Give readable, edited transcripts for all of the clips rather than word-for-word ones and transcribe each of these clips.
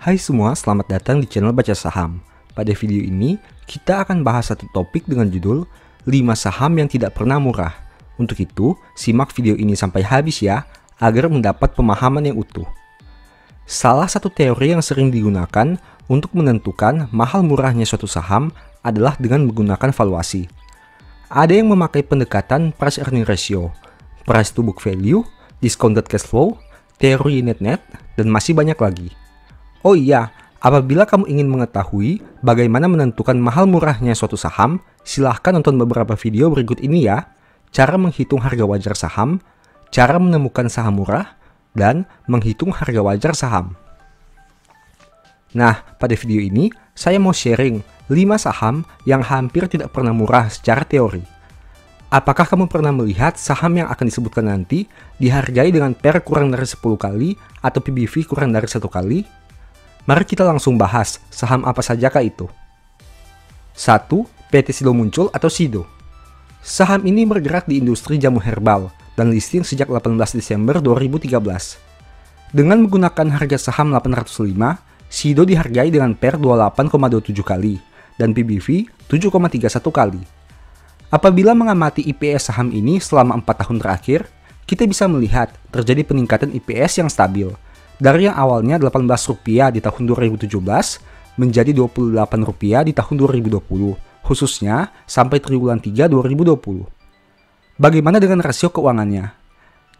Hai semua, selamat datang di channel Baca Saham. Pada video ini, kita akan bahas satu topik dengan judul 5 saham yang tidak pernah murah. Untuk itu, simak video ini sampai habis ya, agar mendapat pemahaman yang utuh. Salah satu teori yang sering digunakan untuk menentukan mahal murahnya suatu saham adalah dengan menggunakan valuasi. Ada yang memakai pendekatan price earning ratio, price to book value, discounted cash flow, teori net-net, dan masih banyak lagi. Oh iya, apabila kamu ingin mengetahui bagaimana menentukan mahal murahnya suatu saham, silahkan nonton beberapa video berikut ini ya. Cara menghitung harga wajar saham, cara menemukan saham murah, dan menghitung harga wajar saham. Nah, pada video ini, saya mau sharing 5 saham yang hampir tidak pernah murah secara teori. Apakah kamu pernah melihat saham yang akan disebutkan nanti dihargai dengan PER kurang dari 10 kali atau PBV kurang dari 1 kali? Mari kita langsung bahas saham apa sajakah itu. 1. PT Sido Muncul atau Sido. Saham ini bergerak di industri jamu herbal dan listing sejak 18 Desember 2013. Dengan menggunakan harga saham 805, Sido dihargai dengan PER 28,27 kali dan PBV 7,31 kali. Apabila mengamati IPS saham ini selama 4 tahun terakhir, kita bisa melihat terjadi peningkatan IPS yang stabil. Dari yang awalnya Rp18 di tahun 2017 menjadi Rp28 di tahun 2020, khususnya sampai triwulan 3 2020. Bagaimana dengan rasio keuangannya?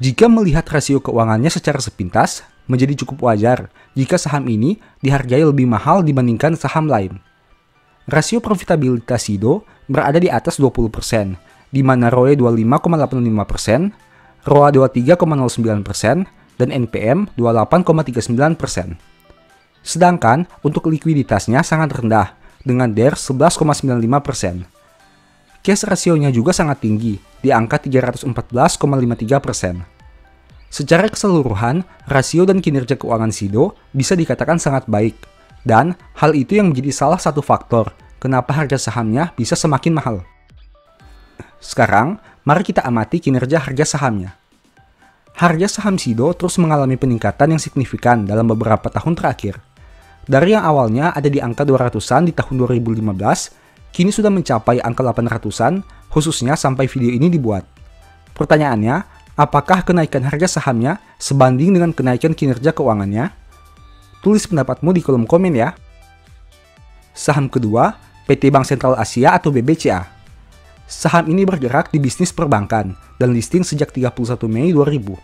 Jika melihat rasio keuangannya secara sepintas, menjadi cukup wajar jika saham ini dihargai lebih mahal dibandingkan saham lain. Rasio profitabilitas Sido berada di atas 20%, di mana ROE 25,85%, ROA 23,09%, dan NPM 28,39%. Sedangkan untuk likuiditasnya sangat rendah dengan DER 11,95%. Cash rasionya juga sangat tinggi di angka 314,53%. Secara keseluruhan, rasio dan kinerja keuangan Sido bisa dikatakan sangat baik, dan hal itu yang menjadi salah satu faktor kenapa harga sahamnya bisa semakin mahal. Sekarang, mari kita amati kinerja harga sahamnya. Harga saham Sido terus mengalami peningkatan yang signifikan dalam beberapa tahun terakhir. Dari yang awalnya ada di angka 200-an di tahun 2015, kini sudah mencapai angka 800-an, khususnya sampai video ini dibuat. Pertanyaannya, apakah kenaikan harga sahamnya sebanding dengan kenaikan kinerja keuangannya? Tulis pendapatmu di kolom komen ya. Saham kedua, PT Bank Sentral Asia atau BBCA. Saham ini bergerak di bisnis perbankan dan listing sejak 31 Mei 2000.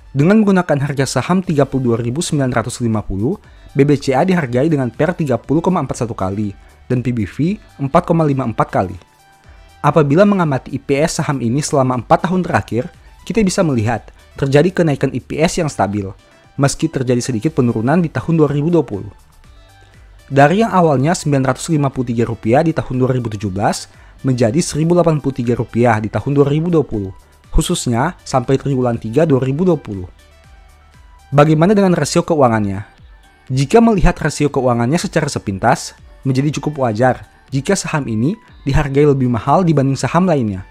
Dengan menggunakan harga saham 32.950, BBCA dihargai dengan PER 30,41 kali dan PBV 4,54 kali. Apabila mengamati IPS saham ini selama 4 tahun terakhir, kita bisa melihat terjadi kenaikan IPS yang stabil, meski terjadi sedikit penurunan di tahun 2020. Dari yang awalnya Rp953 di tahun 2017, menjadi Rp1.083 di tahun 2020, khususnya sampai triwulan 3 2020. Bagaimana dengan rasio keuangannya? Jika melihat rasio keuangannya secara sepintas, menjadi cukup wajar jika saham ini dihargai lebih mahal dibanding saham lainnya.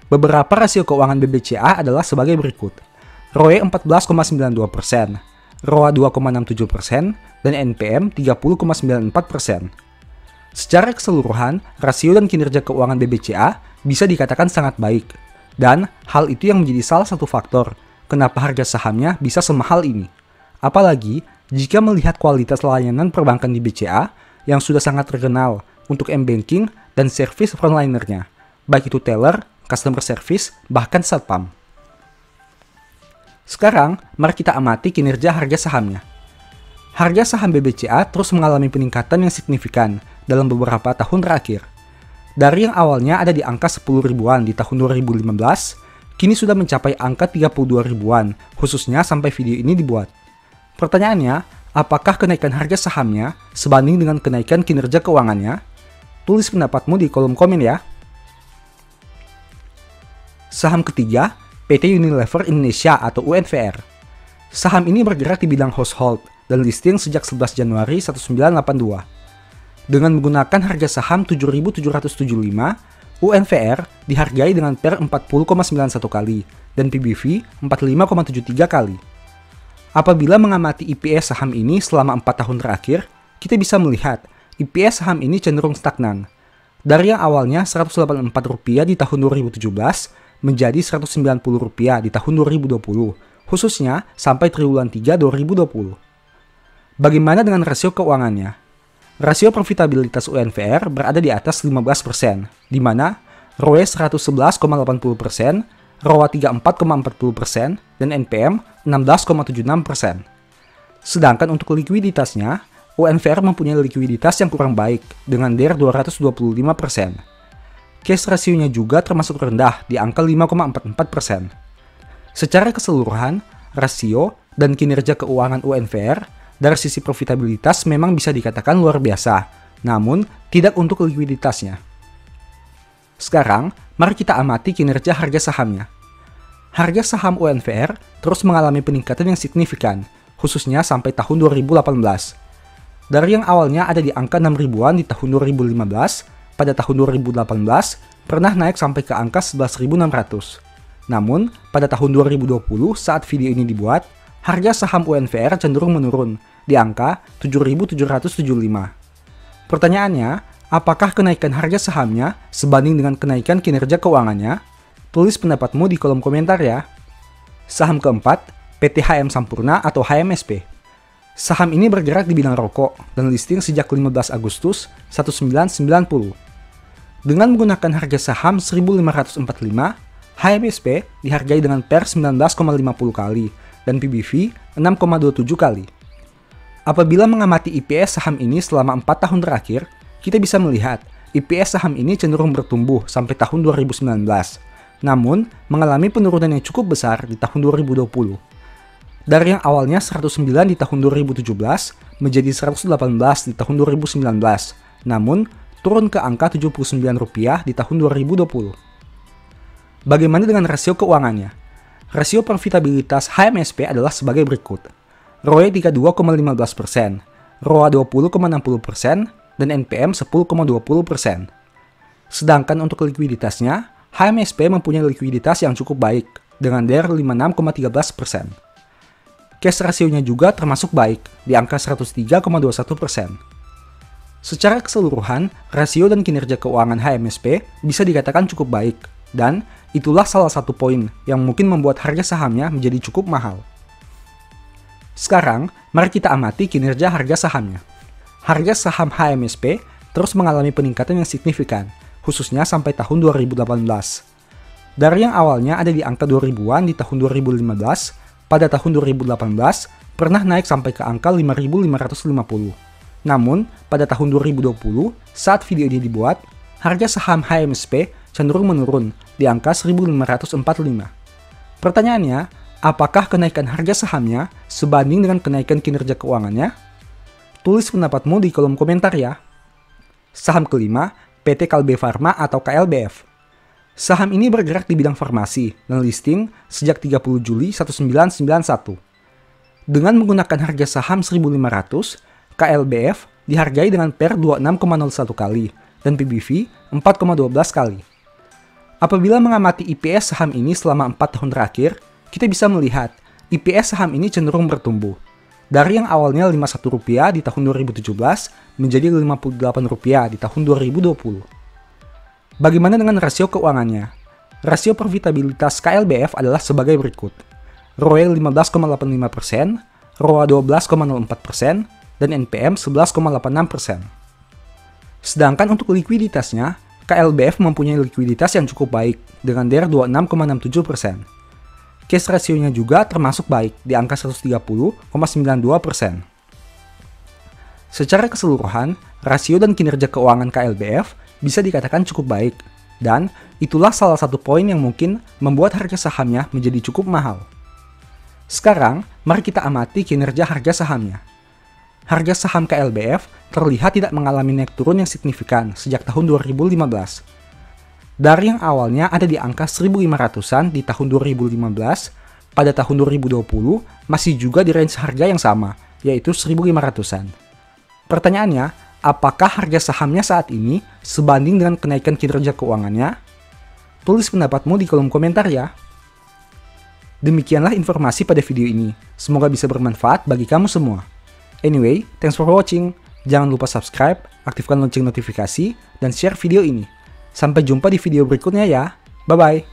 Beberapa rasio keuangan BBCA adalah sebagai berikut. ROE 14,92%, ROA 2,67%, dan NPM 30,94%. Secara keseluruhan, rasio dan kinerja keuangan BBCA bisa dikatakan sangat baik. Dan hal itu yang menjadi salah satu faktor kenapa harga sahamnya bisa semahal ini. Apalagi jika melihat kualitas layanan perbankan di BCA yang sudah sangat terkenal untuk M-Banking dan servis frontlinernya, baik itu teller, customer service, bahkan satpam. Sekarang, mari kita amati kinerja harga sahamnya. Harga saham BBCA terus mengalami peningkatan yang signifikan dalam beberapa tahun terakhir. Dari yang awalnya ada di angka 10 ribuan di tahun 2015, kini sudah mencapai angka 32 ribuan, khususnya sampai video ini dibuat. Pertanyaannya, apakah kenaikan harga sahamnya sebanding dengan kenaikan kinerja keuangannya? Tulis pendapatmu di kolom komen ya. Saham ketiga, PT Unilever Indonesia atau UNVR. Saham ini bergerak di bidang household dan listing sejak 11 Januari 1982. Dengan menggunakan harga saham 7.775, UNVR dihargai dengan PER 40,91 kali dan PBV 45,73 kali. Apabila mengamati EPS saham ini selama 4 tahun terakhir, kita bisa melihat EPS saham ini cenderung stagnan. Dari yang awalnya Rp184 di tahun 2017 menjadi Rp190 di tahun 2020, khususnya sampai triwulan 3 2020. Bagaimana dengan rasio keuangannya? Rasio profitabilitas UNVR berada di atas 15%, di mana ROE 111,80%, ROA 34,40%, dan NPM 16,76%. Sedangkan untuk likuiditasnya, UNVR mempunyai likuiditas yang kurang baik dengan DER 225%. Cash rasionya juga termasuk rendah di angka 5,44%. Secara keseluruhan, rasio dan kinerja keuangan UNVR dari sisi profitabilitas memang bisa dikatakan luar biasa, namun tidak untuk likuiditasnya. Sekarang, mari kita amati kinerja harga sahamnya. Harga saham UNVR terus mengalami peningkatan yang signifikan, khususnya sampai tahun 2018. Dari yang awalnya ada di angka 6 ribuan di tahun 2015, pada tahun 2018 pernah naik sampai ke angka 11.600. Namun, pada tahun 2020 saat video ini dibuat, harga saham UNVR cenderung menurun di angka 7.775. Pertanyaannya, apakah kenaikan harga sahamnya sebanding dengan kenaikan kinerja keuangannya? Tulis pendapatmu di kolom komentar ya. Saham keempat, PT HM Sampurna atau HMSP. Saham ini bergerak di bidang rokok dan listing sejak 15 Agustus 1990. Dengan menggunakan harga saham 1.545, HMSP dihargai dengan PER 19,50 kali dan PBV 6,27 kali. Apabila mengamati EPS saham ini selama 4 tahun terakhir, kita bisa melihat EPS saham ini cenderung bertumbuh sampai tahun 2019, namun mengalami penurunan yang cukup besar di tahun 2020. Dari yang awalnya 109 di tahun 2017 menjadi 118 di tahun 2019, namun turun ke angka Rp79 di tahun 2020. Bagaimana dengan rasio keuangannya? Rasio profitabilitas HMSP adalah sebagai berikut. ROE 32,15%, ROA 20,60%, dan NPM 10,20%. Sedangkan untuk likuiditasnya, HMSP mempunyai likuiditas yang cukup baik dengan DER 56,13%. Cash rasionya juga termasuk baik di angka 103,21%. Secara keseluruhan, rasio dan kinerja keuangan HMSP bisa dikatakan cukup baik, dan itulah salah satu poin yang mungkin membuat harga sahamnya menjadi cukup mahal. Sekarang, mari kita amati kinerja harga sahamnya. Harga saham HMSP terus mengalami peningkatan yang signifikan, khususnya sampai tahun 2018. Dari yang awalnya ada di angka 2000-an di tahun 2015, pada tahun 2018 pernah naik sampai ke angka 5.550. Namun, pada tahun 2020, saat video ini dibuat, harga saham HMSP cenderung menurun di angka 1.545. Pertanyaannya, apakah kenaikan harga sahamnya sebanding dengan kenaikan kinerja keuangannya? Tulis pendapatmu di kolom komentar ya. Saham kelima, PT Kalbe Farma atau KLBF. Saham ini bergerak di bidang farmasi dan listing sejak 30 Juli 1991. Dengan menggunakan harga saham 1.500, KLBF dihargai dengan PER 26,01 kali dan PBV 4,12 kali. Apabila mengamati EPS saham ini selama 4 tahun terakhir, kita bisa melihat EPS saham ini cenderung bertumbuh. Dari yang awalnya Rp51 di tahun 2017 menjadi Rp58 di tahun 2020. Bagaimana dengan rasio keuangannya? Rasio profitabilitas KLBF adalah sebagai berikut. ROE 15,85%, ROA 12,04%, dan NPM 11,86%. Sedangkan untuk likuiditasnya, KLBF mempunyai likuiditas yang cukup baik dengan DER 26,67%. Cash rasionya juga termasuk baik di angka 130,92%. Secara keseluruhan, rasio dan kinerja keuangan KLBF bisa dikatakan cukup baik, dan itulah salah satu poin yang mungkin membuat harga sahamnya menjadi cukup mahal. Sekarang, mari kita amati kinerja harga sahamnya. Harga saham KLBF terlihat tidak mengalami naik turun yang signifikan sejak tahun 2015. Dari yang awalnya ada di angka 1.500-an di tahun 2015, pada tahun 2020 masih juga di range harga yang sama, yaitu 1.500-an. Pertanyaannya, apakah harga sahamnya saat ini sebanding dengan kenaikan kinerja keuangannya? Tulis pendapatmu di kolom komentar ya. Demikianlah informasi pada video ini. Semoga bisa bermanfaat bagi kamu semua. Anyway, thanks for watching. Jangan lupa subscribe, aktifkan lonceng notifikasi, dan share video ini. Sampai jumpa di video berikutnya ya. Bye-bye.